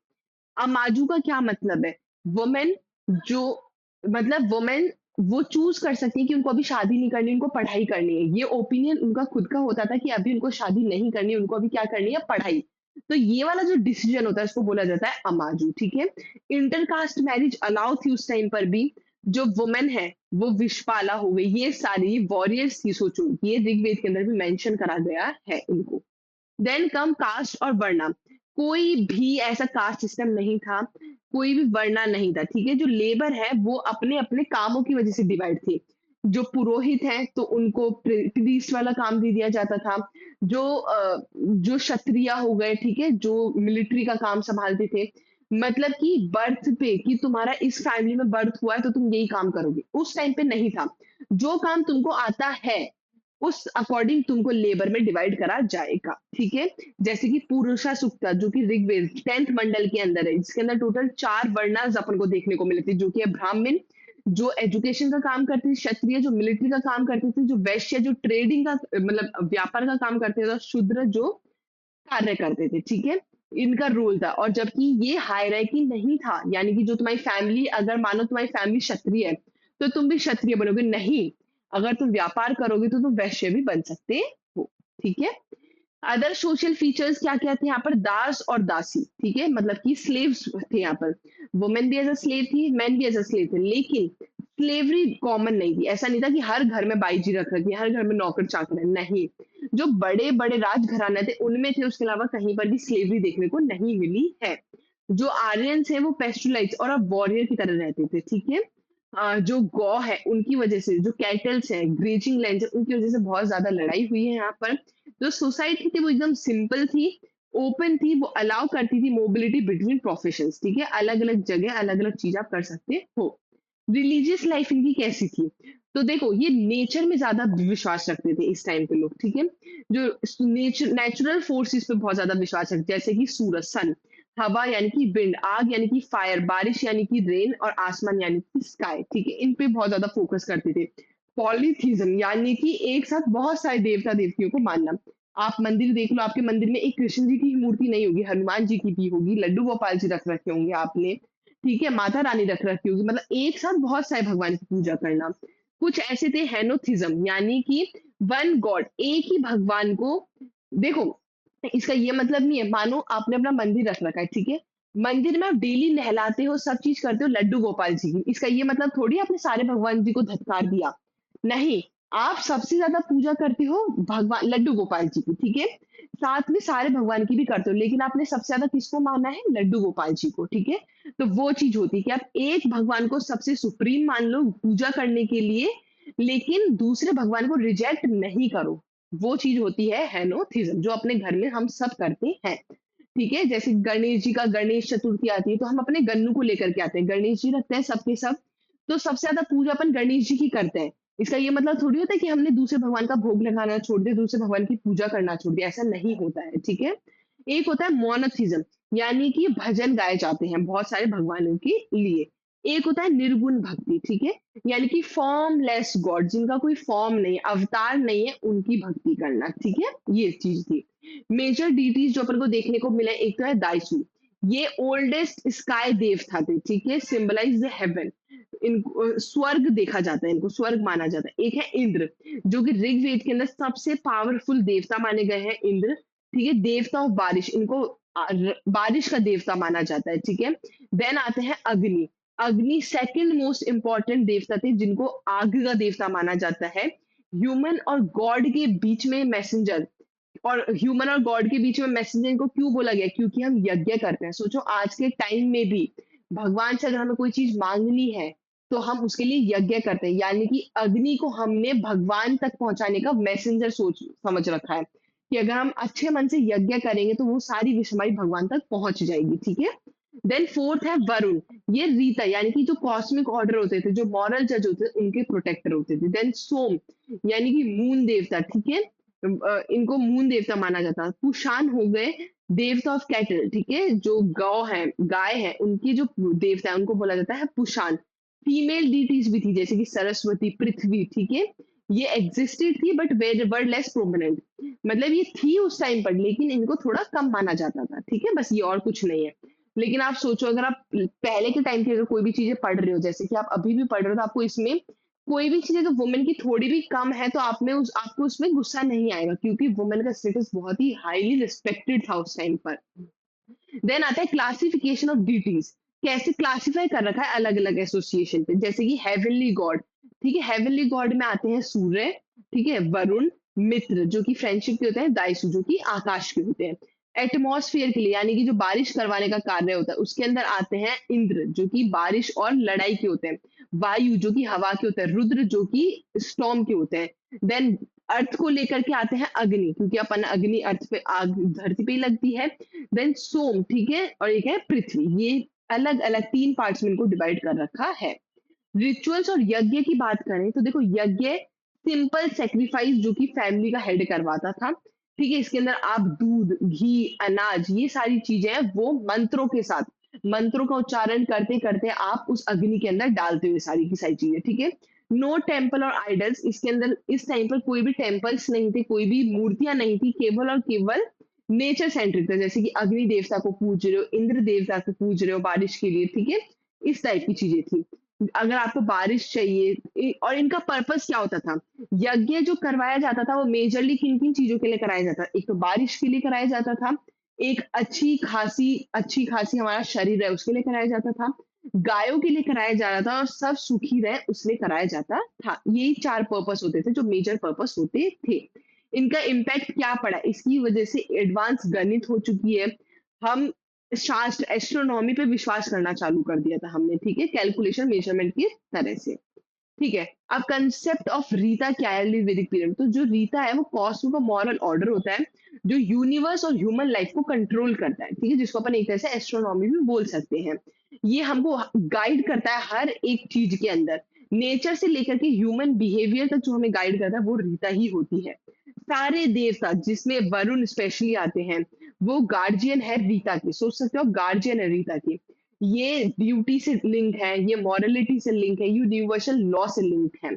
अमाजू का क्या मतलब है? वुमेन जो, मतलब वुमेन वो चूज़ कर सकती है कि उनको अभी शादी नहीं करनी, उनको पढ़ाई करनी है। ये ओपिनियन उनका खुद का होता था कि अभी उनको शादी नहीं करनी है, उनको अभी क्या करनी है, पढ़ाई। तो ये वाला जो डिसीजन होता है इसको बोला जाता है अमाजू, ठीक है। इंटरकास्ट मैरिज अलाउ थी उस टाइम पर भी। जो वुमेन है वो विशपाला हो गई, ये सारी वॉरियर्स थी, सोचो ये ऋग्वेद के अंदर भी मेंशन करा गया है इनको। देन कम कास्ट और वर्णा। कोई भी ऐसा कास्ट सिस्टम नहीं था, कोई भी वर्णा नहीं था, ठीक है। जो लेबर है वो अपने अपने कामों की वजह से डिवाइड थे। जो पुरोहित हैं तो उनको प्रीस्ट वाला काम दे दिया जाता था। जो क्षत्रिय हो गए, ठीक है, जो मिलिट्री का काम संभालते थे। मतलब कि बर्थ पे, कि तुम्हारा इस फैमिली में बर्थ हुआ है तो तुम यही काम करोगे, उस टाइम पे नहीं था। जो काम तुमको आता है उस अकॉर्डिंग तुमको लेबर में डिवाइड करा जाएगा, ठीक है। जैसे कि पुरुषा सूक्ता जो कि ऋग्वेद 10th मंडल के अंदर है, जिसके अंदर टोटल 4 वर्णास अपन को देखने को मिलती है, जो कि है ब्राह्मण, जो एजुकेशन का काम करते थे, क्षत्रिय जो मिलिट्री का काम करते थे, जो वैश्य जो ट्रेडिंग का मतलब व्यापार का काम करते थे, और शूद्र जो कार्य करते थे, ठीक है। इनका रोल था, और जबकि ये हायरार्की नहीं था, यानी कि जो तुम्हारी फैमिली, अगर मानो तुम्हारी फैमिली क्षत्रिय है तो तुम भी क्षत्रिय बनोगे, नहीं। अगर तुम व्यापार करोगे तो तुम वैश्य भी बन सकते हो, ठीक है। अदर सोशल फीचर्स क्या क्या थे यहाँ पर, दास और दासी, ठीक है, मतलब कि स्लेव्स थे यहाँ पर। वुमेन भी एज अ स्लेव थी, मैन भी एज अ स्लेव थे, लेकिन स्लेवरी कॉमन नहीं थी। ऐसा नहीं था कि हर घर में बाई जी रख रखी है, हर घर में नौकर चाकर है, नहीं। जो बड़े बड़े राजघराने थे उनमें थे, उसके अलावा कहीं पर भी स्लेवरी देखने को नहीं मिली है। जो आर्यंस है वो पेस्टुलाइट्स और अब वॉरियर की तरह रहते थे, ठीक है। जो गौ है उनकी वजह से, जो कैटल्स है, ग्रेजिंग लैंड है, उनकी वजह से बहुत ज्यादा लड़ाई हुई है यहाँ पर। जो सोसाइटी थी वो एकदम सिंपल थी, ओपन थी, वो अलाउ करती थी मोबिलिटी बिटवीन प्रोफेशंस, ठीक है। अलग अलग जगह अलग अलग चीज आप कर सकते हो। रिलीजियस लाइफ इनकी कैसी थी, तो देखो ये नेचर में ज्यादा विश्वास रखते थे इस टाइम पे लोग, ठीक है। जो नेचुरल फोर्सेस पे बहुत ज्यादा विश्वास रखते, जैसे कि सूरज, सन, हवा यानी कि विंड, आग यानी कि फायर, बारिश यानी कि रेन, और आसमान यानी कि स्काई, ठीक है। इन पे बहुत ज्यादा फोकस करते थे। पॉलीथीज्म यानी कि एक साथ बहुत सारे देवता देवतियों को मानना। आप मंदिर देख लो, आपके मंदिर में एक कृष्ण जी की ही मूर्ति नहीं होगी, हनुमान जी की भी होगी, लड्डू गोपाल जी रख रखे होंगे आपने, ठीक है, माता रानी रख रखी होगी, मतलब एक साथ बहुत सारे भगवान की पूजा करना। कुछ ऐसे थे हेनोथिज्म, यानी कि वन गॉड, एक ही भगवान को, देखो इसका ये मतलब नहीं है, मानो आपने अपना मंदिर रख रखा है, ठीक है, मंदिर में आप डेली नहलाते हो, सब चीज करते हो लड्डू गोपाल जी की, इसका ये मतलब थोड़ी आपने सारे भगवान जी को धत्कार दिया, नहीं। आप सबसे ज्यादा पूजा करते हो भगवान लड्डू गोपाल जी की, ठीक है। साथ में सारे भगवान की भी करते हो, लेकिन आपने सबसे ज्यादा किसको माना है, लड्डू गोपाल जी को, ठीक है। तो वो चीज होती है कि आप एक भगवान को सबसे सुप्रीम मान लो पूजा करने के लिए, लेकिन दूसरे भगवान को रिजेक्ट नहीं करो। वो चीज होती है हेनोथिज्म, जो अपने घर में हम सब करते हैं, ठीक है। जैसे गणेश जी का गणेश चतुर्थी आती है तो हम अपने गन्नू को लेकर के आते हैं, गणेश जी रखते हैं सबके सब, तो सबसे ज्यादा पूजा अपन गणेश जी की करते हैं। इसका ये मतलब थोड़ी होता है कि हमने दूसरे भगवान का भोग लगाना छोड़ दिया, दूसरे भगवान की पूजा करना छोड़ दिया, ऐसा नहीं होता है, ठीक है। एक होता है मोनोथिज्म, यानी कि भजन गाए जाते हैं बहुत सारे भगवानों के लिए। एक होता है निर्गुण भक्ति, ठीक है, यानी कि फॉर्मलेस गॉड, जिनका कोई फॉर्म नहीं, अवतार नहीं है, उनकी भक्ति करना, ठीक है। ये चीज थी। मेजर डीटीज जो अपन को देखने को मिले, एक तो है दाइसू, ये ओल्डेस्ट स्काई देवता थे, ठीक है, सिंबलाइज द हेवन। स्वर्ग देखा जाता है, इनको स्वर्ग माना जाता है। एक है इंद्र, जो कि ऋग्वेद के अंदर सबसे पावरफुल देवता माने गए हैं इंद्र, ठीक है, देवता ऑफ बारिश, इनको बारिश का देवता माना जाता है, ठीक है। देन आते हैं अग्नि। अग्नि सेकंड मोस्ट इंपॉर्टेंट देवता थे, जिनको आग का देवता माना जाता है। ह्यूमन और गॉड के बीच में मैसेंजर, और ह्यूमन और गॉड के बीच में मैसेंजर इनको क्यों बोला गया? क्योंकि हम यज्ञ करते हैं। सोचो आज के टाइम में भी भगवान से अगर हमें कोई चीज मांगनी है तो हम उसके लिए यज्ञ करते हैं, यानी कि अग्नि को हमने भगवान तक पहुंचाने का मैसेंजर सोच समझ रखा है, कि अगर हम अच्छे मन से यज्ञ करेंगे तो वो सारी विश हमारी भगवान तक पहुंच जाएगी, ठीक है। देन फोर्थ है वरुण। ये रीता, यानी कि जो कॉस्मिक ऑर्डर होते थे, जो मॉरल जज होते थे, उनके प्रोटेक्टर होते थे। देन सोम, यानी कि मून देवता, ठीक है, इनको मून देवता माना जाता है। कुषाण हो गए देवता ऑफ कैटल, ठीक है, जो गौ है, गाय है, उनकी जो देवता है उनको बोला जाता है पुषाण। फीमेल डीटीज भी थी, जैसे कि सरस्वती, पृथ्वी, ठीक है, ये एग्जिस्टेड थी बट वर लेस प्रोमिनेंट, मतलब ये थी उस टाइम पर लेकिन इनको थोड़ा कम माना जाता था, ठीक है, बस ये और कुछ नहीं है। लेकिन आप सोचो, अगर आप पहले के टाइम की अगर कोई भी चीजें पढ़ रहे हो, जैसे कि आप अभी भी पढ़ रहे हो, तो आपको इसमें कोई भी चीज़ अगर वुमेन की थोड़ी भी कम है तो आप में उस आपको उसमें गुस्सा नहीं आएगा, क्योंकि वुमेन का स्टेटस बहुत ही हाईली रिस्पेक्टेड था उस टाइम पर। देन आता है क्लासिफिकेशन ऑफ डिटीज। कैसे क्लासिफाई कर रखा है अलग अलग एसोसिएशन पे, जैसे कि हेवनली गॉड, ठीक है, हेवनली गॉड में आते हैं सूर्य, ठीक है, वरुण, मित्र जो कि फ्रेंडशिप के होते हैं, दायसु जो कि आकाश के होते हैं। एटमॉस्फेयर के लिए, यानी कि जो बारिश करवाने का कार्य होता है, उसके अंदर आते हैं इंद्र जो कि बारिश और लड़ाई के होते हैं। वायु जो कि हवा के होते हैं। रुद्र जो कि स्टॉर्म के होते हैं। देन अर्थ को लेकर के आते हैं अग्नि, क्योंकि अपन अग्नि अर्थ पे, आग धरती पे ही लगती है। देन सोम, ठीक है, और एक है पृथ्वी। ये अलग अलग तीन पार्ट्स में इनको डिवाइड कर रखा है। रिचुअल्स और यज्ञ की बात करें तो देखो, यज्ञ सिंपल सेक्रीफाइस जो कि फैमिली का हेड करवाता था, ठीक है, इसके अंदर आप दूध, घी, अनाज, ये सारी चीजें हैं वो मंत्रों के साथ, मंत्रों का उच्चारण करते करते आप उस अग्नि के अंदर डालते हुए सारी की सारी चीजें, ठीक है। नो टेम्पल और आइडल्स, इसके अंदर इस टाइम पर कोई भी टेम्पल्स नहीं थे, कोई भी मूर्तियां नहीं थी, केवल और केवल नेचर सेंट्रिक था, जैसे कि अग्नि देवता को पूज रहे हो, इंद्र देवता को पूज रहे हो बारिश के लिए, ठीक है, इस टाइप की चीजें थी। अगर आपको बारिश चाहिए और इनका पर्पस क्या होता था, यज्ञ जो करवाया जाता था वो मेजरली किन किन चीजों के लिए कराया जाता था? एक तो बारिश के लिए कराया जाता था, एक अच्छी खासी हमारा शरीर है उसके लिए कराया जाता था, गायों के लिए कराया जा रहा था, और सब सुखी रहे उसलिए कराया जाता था। यही चार पर्पस होते थे जो मेजर पर्पस होते थे। इनका इम्पैक्ट क्या पड़ा, इसकी वजह से एडवांस गणित हो चुकी है। हम शास्त्र, एस्ट्रोनॉमी पे विश्वास करना चालू कर दिया था हमने, ठीक है, कैलकुलेशन मेजरमेंट की तरह से, ठीक है। अब कंसेप्ट ऑफ रीता क्या है वैदिक पीरियड, तो जो रीता है वो कॉस्मो का मॉरल ऑर्डर होता है, जो यूनिवर्स और ह्यूमन लाइफ को कंट्रोल करता है, ठीक है, जिसको अपन एक तरह से एस्ट्रोनॉमी भी बोल सकते हैं। ये हमको गाइड करता है हर एक चीज के अंदर, नेचर से लेकर के ह्यूमन बिहेवियर तक जो हमें गाइड करता है वो रीता ही होती है। सारे देवता जिसमें वरुण स्पेशली आते हैं, वो गार्जियन है रीता की, सोच सकते हो गार्जियन है रीता की। ये ड्यूटी से लिंक है, ये मॉरलिटी से लिंक है, ये यूनिवर्सल लॉ से लिंक है।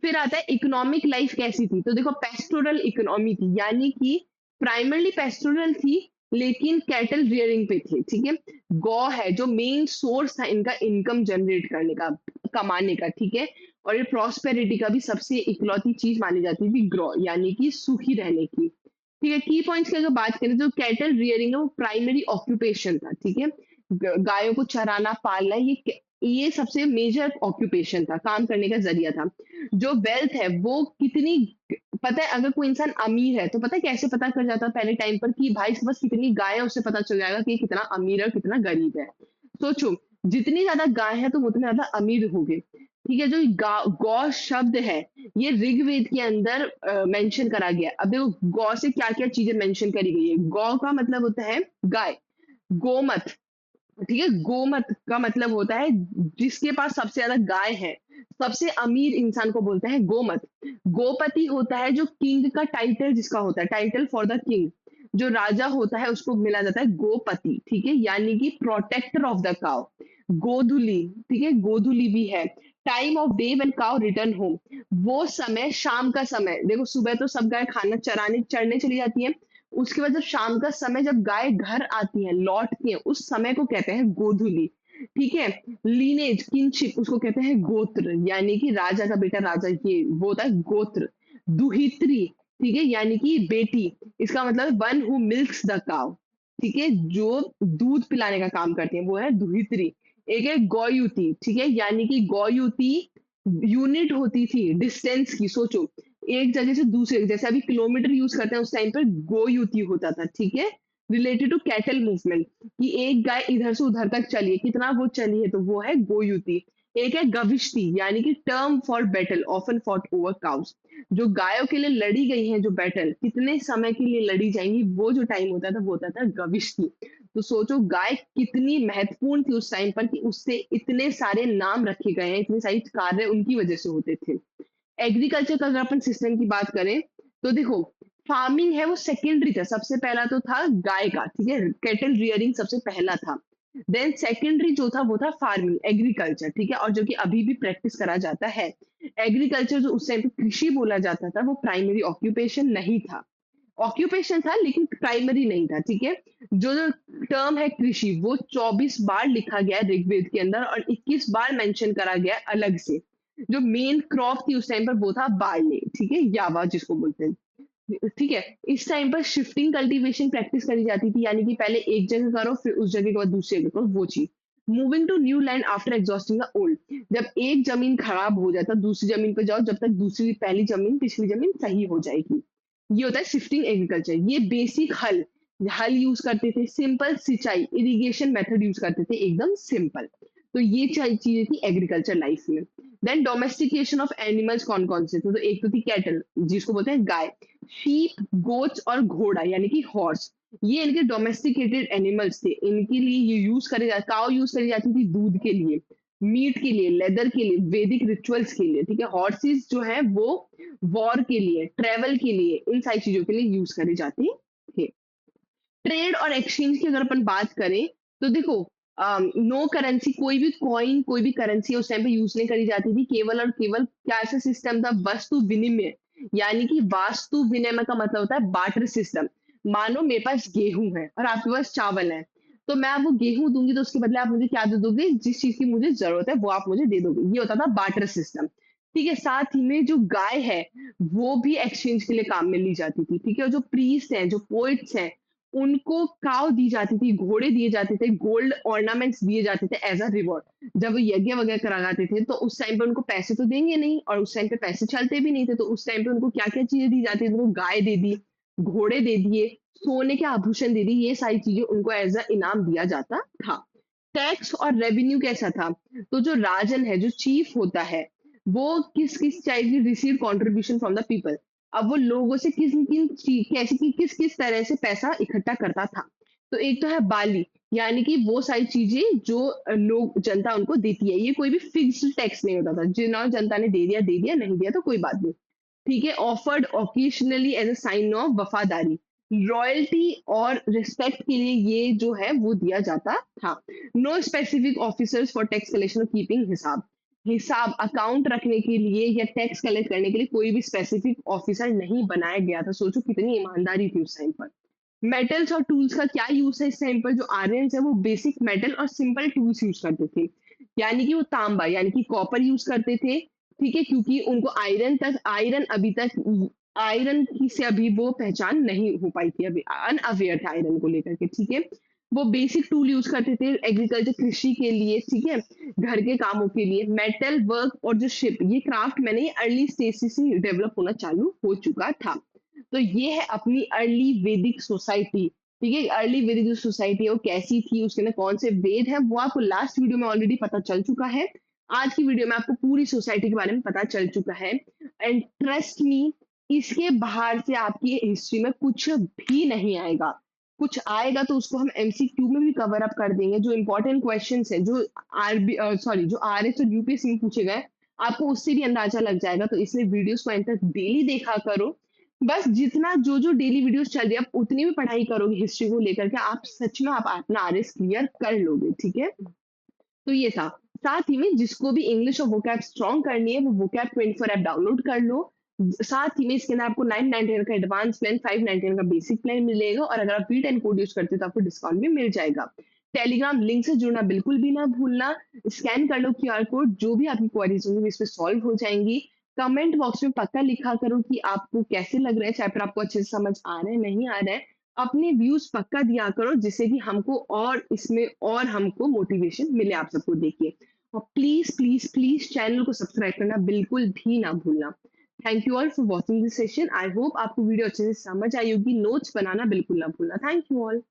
फिर आता है इकोनॉमिक लाइफ कैसी थी, तो देखो पेस्टोरल इकोनॉमी थी, यानी कि प्राइमरली पेस्टोरल थी, लेकिन कैटल रियरिंग पे थे, ठीक है। गौ है जो मेन सोर्स था इनका इनकम जनरेट करने का, कमाने का, ठीक है। और ये प्रॉस्पेरिटी का भी सबसे इकलौती चीज मानी जाती थी ग्रो, यानी कि सुखी रहने की, ठीक है। की पॉइंट्स की अगर बात करें तो कैटल रियरिंग है वो प्राइमरी ऑक्यूपेशन था, ठीक है। गायों को चराना, पालना, ये सबसे मेजर ऑक्यूपेशन था, काम करने का जरिया था। जो वेल्थ है वो कितनी, पता है अगर कोई इंसान अमीर है तो पता है कैसे पता कर जाता पहले टाइम पर, कि भाई इसके पास कितनी गाय है, उससे पता चल जाएगा कि ये कितना अमीर है और कितना गरीब है। सोचो, जितनी ज्यादा गाय है तुम उतने ज्यादा अमीर होगे, ठीक है। जो गौ शब्द है ये ऋग्वेद के अंदर मेंशन करा गया है। अब देखो गौ से क्या क्या चीजें मेंशन करी गई है। गौ का मतलब होता है गाय, गोमत, ठीक है, गोमत का मतलब होता है जिसके पास सबसे ज्यादा गाय है, सबसे अमीर इंसान को बोलते हैं गोमत। गोपति होता है जो किंग का टाइटल, जिसका होता है टाइटल फॉर द किंग, जो राजा होता है उसको मिला जाता है गोपति, ठीक है, यानी कि प्रोटेक्टर ऑफ द काउ। गोधुली, ठीक है, गोधुली भी है। Time of day when cow return home, वो समय शाम का समय, देखो सुबह तो सब गाय खाना चराने चरने चली जाती है, उसके बाद जब शाम का समय जब गाय घर आती है, लौटती है, उस समय को कहते हैं गोधूली। ठीक है? लीनेज, किनशिप उसको कहते हैं गोत्र, यानी कि राजा का बेटा राजा, ये वो होता है गोत्र। दुहित्री, ठीक है? यानी कि बेटी, इसका मतलब one who milks the cow, ठीक है? जो दूध पिलाने का काम करती है, वो है दुहित्री। एक है गौयुति, ठीक है? यानी कि गौयुति यूनिट होती थी डिस्टेंस की, सोचो एक जगह से दूसरे, जैसे अभी किलोमीटर यूज करते हैं, उस टाइम पर गोयुति होता था, ठीक है? रिलेटेड टू कैटल मूवमेंट, कि एक गाय इधर से उधर तक चली है, कितना वो चली है, तो वो है गोयुति। एक है गविष्टि, यानी कि term for battle often fought over cows, जो गायों के लिए लड़ी गई है जो बैटल, कितने समय के लिए लड़ी जाएंगी, वो जो टाइम होता था वो होता था गविष्टि। तो सोचो गाय कितनी महत्वपूर्ण थी उस टाइम पर, कि उससे इतने सारे नाम रखे गए हैं, इतने सारे कार्य उनकी वजह से होते थे। एग्रीकल्चर का अगर अपन सिस्टम की बात करें, तो देखो फार्मिंग है वो सेकेंडरी था, सबसे पहला तो था गाय का, ठीक है? कैटल रियरिंग सबसे पहला था। देन सेकेंडरी जो था वो था फार्मिंग, एग्रीकल्चर, ठीक है? और जो कि अभी भी प्रैक्टिस करा जाता है। एग्रीकल्चर जो उस टाइम पे कृषि बोला जाता था, वो प्राइमरी ऑक्यूपेशन नहीं था। ऑक्यूपेशन था लेकिन प्राइमरी नहीं था, ठीक है? जो टर्म है कृषि, वो 24 बार लिखा गया है ऋग्वेद के अंदर, और 21 बार मेंशन करा गया है अलग से। जो मेन क्रॉप थी उस टाइम पर वो था बार्ले, ठीक है? यावा जिसको बोलते हैं, ठीक है? इस टाइम पर शिफ्टिंग कल्टीवेशन प्रैक्टिस करी जाती थी, यानी कि पहले एक जगह करो, फिर उस जगह के बाद दूसरी जगह करो, वो चीज। Moving to new land after exhausting the old, जब एक जमीन खराब हो जाता दूसरी जमीन पे जाओ, जब तक दूसरी पहली जमीन पिछली जमीन सही हो जाएगी। ये होता है शिफ्टिंग एग्रीकल्चर। ये बेसिक हल हल यूज करते थे, सिंपल सिंचाई इरिगेशन मेथड यूज करते थे, एकदम सिंपल। तो ये चीजें थी एग्रीकल्चर लाइफ में। देन डोमेस्टिकेशन ऑफ एनिमल्स कौन कौन से थे, तो एक तो थी कैटल जिसको बोलते हैं गाय, शीप, गोट्स और घोड़ा यानी कि हॉर्स, ये इनके डोमेस्टिकेटेड एनिमल्स थे। इनके लिए ये यूज करे जा काउ यूज करी जाती थी दूध के लिए, मीट के लिए, लेदर के लिए, वैदिक रिचुअल्स के लिए, ठीक है? हॉर्सेस जो है वो वॉर के लिए, ट्रेवल के लिए, इन सारी चीजों के लिए यूज करे जाते थे। ट्रेड और एक्सचेंज की अगर अपन बात करें, तो देखो नो करेंसी, कोई भी कॉइन, कोई भी करेंसी उस टाइम पे यूज नहीं करी जाती थी, केवल और केवल क्या ऐसा सिस्टम था, वस्तु विनिमय, यानी कि वास्तु विनिमय का मतलब होता है बार्टर सिस्टम। मानो मेरे पास गेहूं है और आपके पास चावल है, तो मैं आपको गेहूं दूंगी, तो उसके बदले आप मुझे क्या दे दोगे, जिस चीज की मुझे जरूरत है वो आप मुझे दे दोगे, ये होता था बार्टर सिस्टम। ठीक है? साथ ही में जो गाय है वो भी एक्सचेंज के लिए काम में ली जाती थी, ठीक है? और जो प्रीस्ट हैं, जो पोइट्स हैं, उनको काव दी जाती थी, घोड़े दिए जाते थे, गोल्ड ऑर्नामेंट्स दिए जाते थे एज़ अ रिवॉर्ड। जब वो यज्ञ वगैरह कराते थे, तो उस टाइम पे उनको पैसे तो देंगे नहीं, और उस टाइम पे पैसे चलते भी नहीं थे, तो उस टाइम पे उनको क्या-क्या चीज़ें दी जाती थी, उनको गाय दे दी, घोड़े दे दिए, सोने के आभूषण दे दिए, ये सारी चीज़ें उनको एज़ अ इनाम दिया जाता था। टैक्स और रेवेन्यू कैसा था? तो जो राजन है, जो चीफ होता है, वो किस-किस टाइप की receive contribution from the people. अब वो लोगों से किस-किस तरह से पैसा इकट्ठा करता था। तो एक तो है बाली, यानी कि वो सारी चीज़ें जो लोग जनता उनको देती है। ये कोई भी फिक्स्ड टैक्स नहीं होता था। जितना जनता ने दे दिया, नहीं दिया तो कोई बात नहीं। ठीक है? Offered occasionally as a sign of वफादारी। रॉयल्टी और रिस्पेक्ट के लिए ये जो है वो दिया जाता था। No specific officers for tax collection और कीपिंग हिसाब अकाउंट रखने के लिए या टैक्स कलेक्ट करने के लिए कोई भी स्पेसिफिक ऑफिसर नहीं बनाया गया था। सोचो कितनी ईमानदारी थी उस टाइम पर। मेटल्स और टूल्स का क्या यूज है इस टाइम पर? जो आर्यंस है वो बेसिक मेटल और सिंपल टूल्स यूज करते थे, यानी कि वो तांबा यानी कि कॉपर यूज करते थे, ठीक है? क्योंकि उनको आयरन अभी तक आयरन की से अभी वो पहचान नहीं हो पाई थी, अभी अनअवेयर थे आयरन को लेकर के, ठीक है? वो बेसिक टूल यूज करते थे एग्रीकल्चर कृषि के लिए, ठीक है? घर के कामों के लिए। मेटल वर्क और जो शिप, ये क्राफ्ट मैंने अर्ली स्टेज से डेवलप होना चालू हो चुका था। तो ये है अपनी अर्ली वैदिक सोसाइटी, ठीक है? अर्ली वैदिक जो सोसाइटी है वो कैसी थी, उसके अंदर कौन से वेद है, वो आपको लास्ट वीडियो में ऑलरेडी पता चल चुका है। आज की वीडियो में आपको पूरी सोसाइटी के बारे में पता चल चुका है। एंड ट्रस्ट मी, इसके बाहर से आपकी हिस्ट्री में कुछ भी नहीं आएगा। कुछ आएगा तो उसको हम एमसीक्यू में भी कवर अप कर देंगे। जो इंपॉर्टेंट क्वेश्चंस है, जो जो आरएस और यूपीएससी में पूछे गए, आपको उससे भी अंदाजा लग जाएगा। तो इसलिए वीडियोस को एंड तक डेली देखा करो। बस जितना जो डेली वीडियोस चल रही है, आप उतनी भी पढ़ाई करोगे हिस्ट्री को लेकर के, आप सच में आप अपना आरएस क्लियर कर लोगे, ठीक है? तो ये था। साथ ही में जिसको भी इंग्लिश और वोकैब स्ट्रॉन्ग करनी है, वो वोकैब 24 ऐप डाउनलोड कर लो। साथ ही में इसके अंदर आपको 999 का एडवांस प्लान, 599 का बेसिक प्लान मिलेगा और अगर आप वी10 कोड यूज करते हो तो आपको डिस्काउंट भी मिल जाएगा। टेलीग्राम लिंक से जुड़ना बिल्कुल भी ना भूलना। स्कैन कर लो क्यूआर कोड, जो भी आपकी क्वेरीज होंगी इस पे सॉल्व हो जाएंगी। कमेंट बॉक्स में पक्का लिखा करो कि आपको कैसे लग रहा है चैप्टर, आपको अच्छे से समझ आ रहा है नहीं आ रहा है। अपने व्यूज पक्का दिया करो जिससे कि हमको और इसमें और हमको मोटिवेशन मिले आप सबको देखिए। और प्लीज प्लीज प्लीज चैनल को सब्सक्राइब करना बिल्कुल भी ना भूलना। Thank you all for watching this session. I hope आपको वीडियो अच्छे से समझ आई होगी। नोट्स बनाना बिल्कुल ना भूलना। Thank you all.